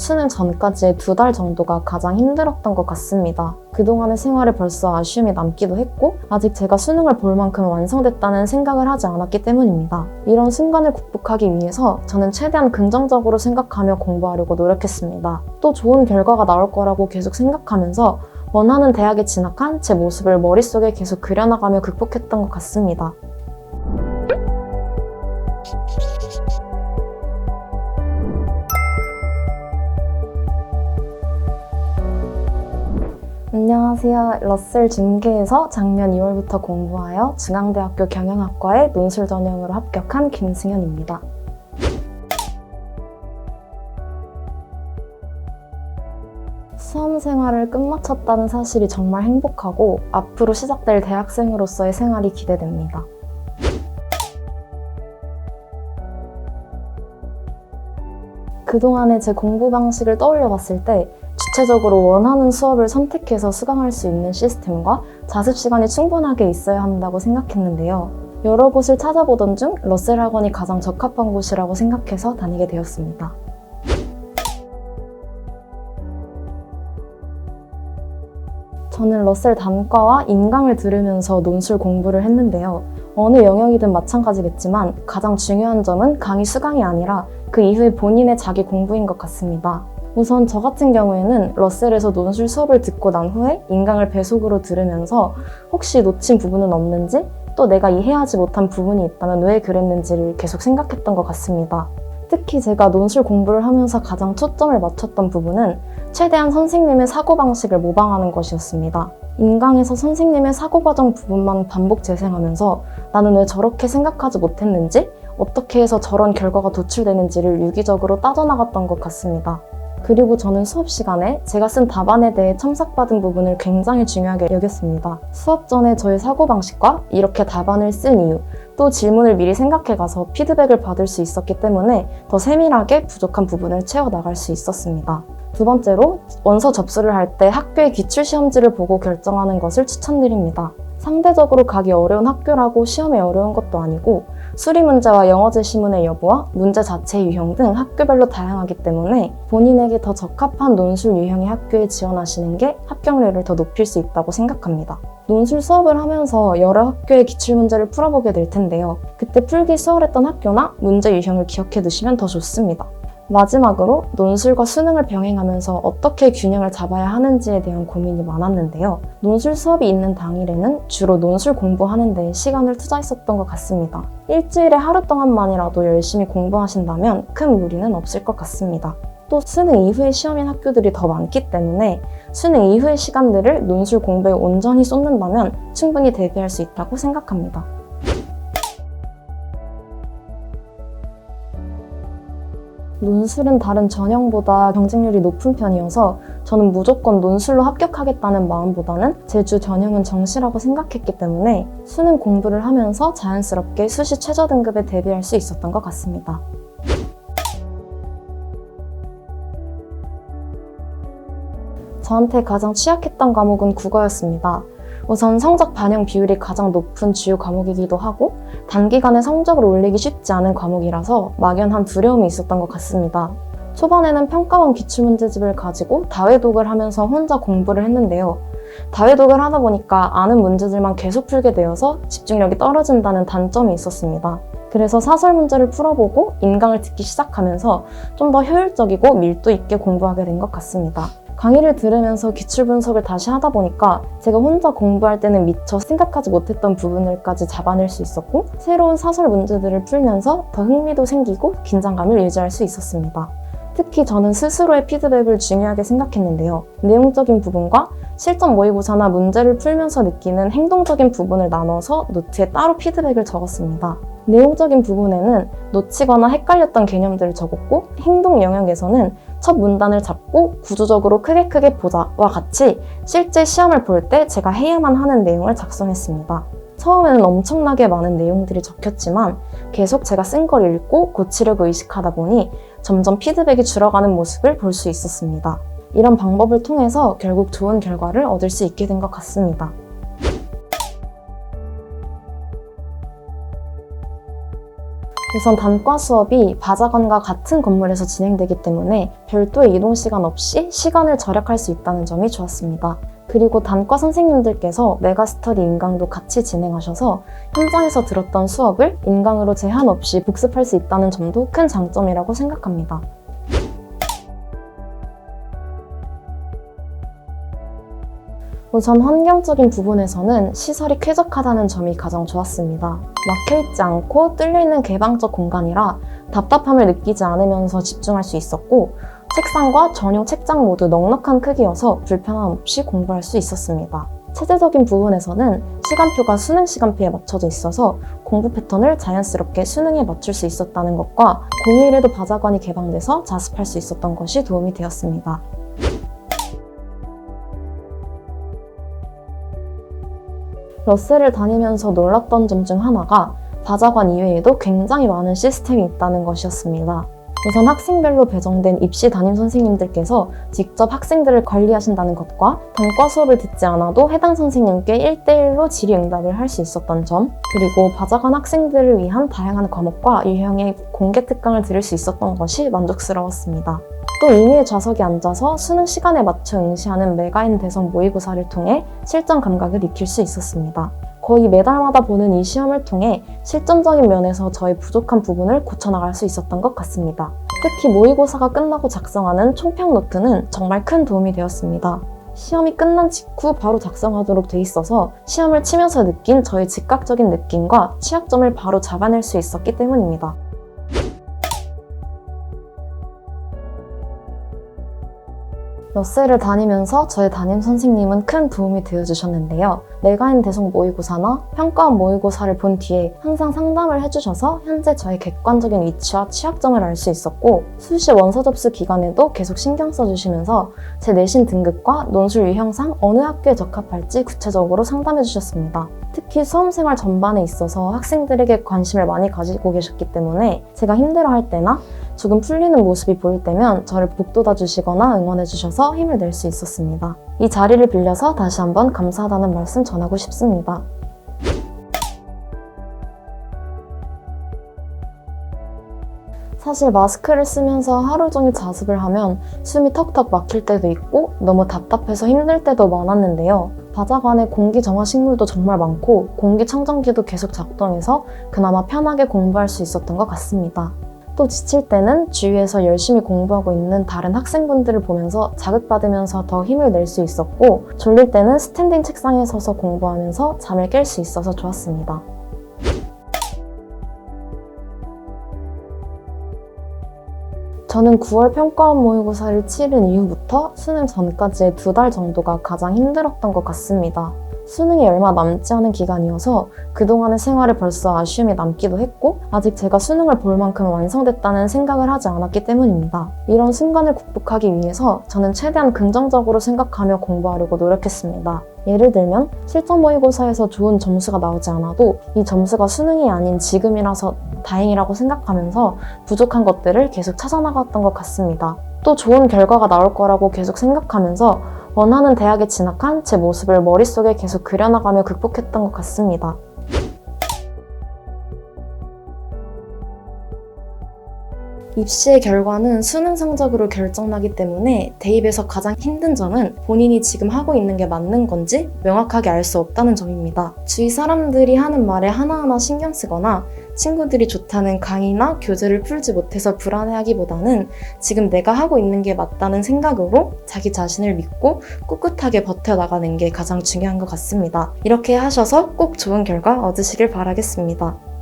수능 전까지의 2달 정도가 가장 힘들었던 것 같습니다. 그동안의 생활에 벌써 아쉬움이 남기도 했고 아직 제가 수능을 볼 만큼 완성됐다는 생각을 하지 않았기 때문입니다. 이런 순간을 극복하기 위해서 저는 최대한 긍정적으로 생각하며 공부하려고 노력했습니다. 또 좋은 결과가 나올 거라고 계속 생각하면서 원하는 대학에 진학한 제 모습을 머릿속에 계속 그려나가며 극복했던 것 같습니다. 안녕하세요. 러셀 중계에서 작년 2월부터 공부하여 중앙대학교 경영학과에 논술 전형으로 합격한 김승현입니다. 수험 생활을 끝마쳤다는 사실이 정말 행복하고 앞으로 시작될 대학생으로서의 생활이 기대됩니다. 그동안의 제 공부 방식을 떠올려 봤을 때 주체적으로 원하는 수업을 선택해서 수강할 수 있는 시스템과 자습 시간이 충분하게 있어야 한다고 생각했는데요. 여러 곳을 찾아보던 중 러셀 학원이 가장 적합한 곳이라고 생각해서 다니게 되었습니다. 저는 러셀 단과와 인강을 들으면서 논술 공부를 했는데요. 어느 영역이든 마찬가지겠지만 가장 중요한 점은 강의 수강이 아니라 그 이후에 본인의 자기 공부인 것 같습니다. 우선 저 같은 경우에는 러셀에서 논술 수업을 듣고 난 후에 인강을 배속으로 들으면서 혹시 놓친 부분은 없는지 또 내가 이해하지 못한 부분이 있다면 왜 그랬는지를 계속 생각했던 것 같습니다. 특히 제가 논술 공부를 하면서 가장 초점을 맞췄던 부분은 최대한 선생님의 사고방식을 모방하는 것이었습니다. 인강에서 선생님의 사고과정 부분만 반복 재생하면서 나는 왜 저렇게 생각하지 못했는지 어떻게 해서 저런 결과가 도출되는지를 유기적으로 따져나갔던 것 같습니다. 그리고 저는 수업 시간에 제가 쓴 답안에 대해 첨삭받은 부분을 굉장히 중요하게 여겼습니다. 수업 전에 저의 사고방식과 이렇게 답안을 쓴 이유, 또 질문을 미리 생각해가서 피드백을 받을 수 있었기 때문에 더 세밀하게 부족한 부분을 채워나갈 수 있었습니다. 두 번째로, 원서 접수를 할 때 학교의 기출시험지를 보고 결정하는 것을 추천드립니다. 상대적으로 가기 어려운 학교라고 시험이 어려운 것도 아니고 수리문제와 영어제 시문의 여부와 문제 자체의 유형 등 학교별로 다양하기 때문에 본인에게 더 적합한 논술 유형의 학교에 지원하시는 게 합격률을 더 높일 수 있다고 생각합니다. 논술 수업을 하면서 여러 학교의 기출문제를 풀어보게 될 텐데요. 그때 풀기 수월했던 학교나 문제 유형을 기억해 두시면 더 좋습니다. 마지막으로 논술과 수능을 병행하면서 어떻게 균형을 잡아야 하는지에 대한 고민이 많았는데요. 논술 수업이 있는 당일에는 주로 논술 공부하는 데 시간을 투자했었던 것 같습니다. 일주일에 하루 동안만이라도 열심히 공부하신다면 큰 무리는 없을 것 같습니다. 또 수능 이후의 시험인 학교들이 더 많기 때문에 수능 이후의 시간들을 논술 공부에 온전히 쏟는다면 충분히 대비할 수 있다고 생각합니다. 논술은 다른 전형보다 경쟁률이 높은 편이어서 저는 무조건 논술로 합격하겠다는 마음보다는 제 주 전형은 정시라고 생각했기 때문에 수능 공부를 하면서 자연스럽게 수시 최저 등급에 대비할 수 있었던 것 같습니다. 저한테 가장 취약했던 과목은 국어였습니다. 우선 성적 반영 비율이 가장 높은 주요 과목이기도 하고 단기간에 성적을 올리기 쉽지 않은 과목이라서 막연한 두려움이 있었던 것 같습니다. 초반에는 평가원 기출문제집을 가지고 다회독을 하면서 혼자 공부를 했는데요. 다회독을 하다 보니까 아는 문제들만 계속 풀게 되어서 집중력이 떨어진다는 단점이 있었습니다. 그래서 사설 문제를 풀어보고 인강을 듣기 시작하면서 좀 더 효율적이고 밀도 있게 공부하게 된 것 같습니다. 강의를 들으면서 기출 분석을 다시 하다 보니까 제가 혼자 공부할 때는 미처 생각하지 못했던 부분을까지 잡아낼 수 있었고 새로운 사설 문제들을 풀면서 더 흥미도 생기고 긴장감을 유지할 수 있었습니다. 특히 저는 스스로의 피드백을 중요하게 생각했는데요. 내용적인 부분과 실전 모의고사나 문제를 풀면서 느끼는 행동적인 부분을 나눠서 노트에 따로 피드백을 적었습니다. 내용적인 부분에는 놓치거나 헷갈렸던 개념들을 적었고 행동 영역에서는 첫 문단을 잡고 구조적으로 크게 보자와 같이 실제 시험을 볼 때 제가 해야만 하는 내용을 작성했습니다. 처음에는 엄청나게 많은 내용들이 적혔지만 계속 제가 쓴 걸 읽고 고치려고 의식하다 보니 점점 피드백이 줄어가는 모습을 볼 수 있었습니다. 이런 방법을 통해서 결국 좋은 결과를 얻을 수 있게 된 것 같습니다. 우선 단과 수업이 바자관과 같은 건물에서 진행되기 때문에 별도의 이동 시간 없이 시간을 절약할 수 있다는 점이 좋았습니다. 그리고 단과 선생님들께서 메가스터디 인강도 같이 진행하셔서 현장에서 들었던 수업을 인강으로 제한 없이 복습할 수 있다는 점도 큰 장점이라고 생각합니다. 우선 환경적인 부분에서는 시설이 쾌적하다는 점이 가장 좋았습니다. 막혀있지 않고 뚫려있는 개방적 공간이라 답답함을 느끼지 않으면서 집중할 수 있었고, 책상과 전용 책장 모두 넉넉한 크기여서 불편함 없이 공부할 수 있었습니다. 체제적인 부분에서는 시간표가 수능 시간표에 맞춰져 있어서 공부 패턴을 자연스럽게 수능에 맞출 수 있었다는 것과 공휴일에도 바자관이 개방돼서 자습할 수 있었던 것이 도움이 되었습니다. 러셀을 다니면서 놀랐던 점 중 하나가 바자관 이외에도 굉장히 많은 시스템이 있다는 것이었습니다. 우선 학생별로 배정된 입시 담임 선생님들께서 직접 학생들을 관리하신다는 것과 단과 수업을 듣지 않아도 해당 선생님께 1대1로 질의응답을 할 수 있었던 점, 그리고 바자관 학생들을 위한 다양한 과목과 유형의 공개 특강을 들을 수 있었던 것이 만족스러웠습니다. 또 임의의 좌석에 앉아서 수능 시간에 맞춰 응시하는 메가인 대성 모의고사를 통해 실전 감각을 익힐 수 있었습니다. 거의 매달마다 보는 이 시험을 통해 실전적인 면에서 저의 부족한 부분을 고쳐나갈 수 있었던 것 같습니다. 특히 모의고사가 끝나고 작성하는 총평 노트는 정말 큰 도움이 되었습니다. 시험이 끝난 직후 바로 작성하도록 돼 있어서 시험을 치면서 느낀 저의 즉각적인 느낌과 취약점을 바로 잡아낼 수 있었기 때문입니다. 러셀을 다니면서 저의 담임 선생님은 큰 도움이 되어주셨는데요. 메가인 대성 모의고사나 평가원 모의고사를 본 뒤에 항상 상담을 해주셔서 현재 저의 객관적인 위치와 취약점을 알 수 있었고, 수시 원서 접수 기간에도 계속 신경 써주시면서 제 내신 등급과 논술 유형상 어느 학교에 적합할지 구체적으로 상담해주셨습니다. 특히 수험생활 전반에 있어서 학생들에게 관심을 많이 가지고 계셨기 때문에 제가 힘들어할 때나 조금 풀리는 모습이 보일 때면 저를 북돋아 주시거나 응원해 주셔서 힘을 낼 수 있었습니다. 이 자리를 빌려서 다시 한번 감사하다는 말씀 전하고 싶습니다. 사실 마스크를 쓰면서 하루 종일 자습을 하면 숨이 턱턱 막힐 때도 있고 너무 답답해서 힘들 때도 많았는데요. 바자관에 공기 정화 식물도 정말 많고 공기청정기도 계속 작동해서 그나마 편하게 공부할 수 있었던 것 같습니다. 또 지칠 때는 주위에서 열심히 공부하고 있는 다른 학생분들을 보면서 자극받으면서 더 힘을 낼 수 있었고, 졸릴 때는 스탠딩 책상에 서서 공부하면서 잠을 깰 수 있어서 좋았습니다. 저는 9월 평가원 모의고사를 치른 이후부터 수능 전까지의 2달 정도가 가장 힘들었던 것 같습니다. 수능이 얼마 남지 않은 기간이어서 그동안의 생활에 벌써 아쉬움이 남기도 했고, 아직 제가 수능을 볼 만큼 완성됐다는 생각을 하지 않았기 때문입니다. 이런 순간을 극복하기 위해서 저는 최대한 긍정적으로 생각하며 공부하려고 노력했습니다. 예를 들면 실전 모의고사에서 좋은 점수가 나오지 않아도 이 점수가 수능이 아닌 지금이라서 다행이라고 생각하면서 부족한 것들을 계속 찾아나갔던 것 같습니다. 또 좋은 결과가 나올 거라고 계속 생각하면서 원하는 대학에 진학한 제 모습을 머릿속에 계속 그려나가며 극복했던 것 같습니다. 입시의 결과는 수능 성적으로 결정나기 때문에 대입에서 가장 힘든 점은 본인이 지금 하고 있는 게 맞는 건지 명확하게 알 수 없다는 점입니다. 주위 사람들이 하는 말에 하나하나 신경 쓰거나 친구들이 좋다는 강의나 교재를 풀지 못해서 불안해하기보다는 지금 내가 하고 있는 게 맞다는 생각으로 자기 자신을 믿고 꿋꿋하게 버텨나가는 게 가장 중요한 것 같습니다. 이렇게 하셔서 꼭 좋은 결과 얻으시길 바라겠습니다.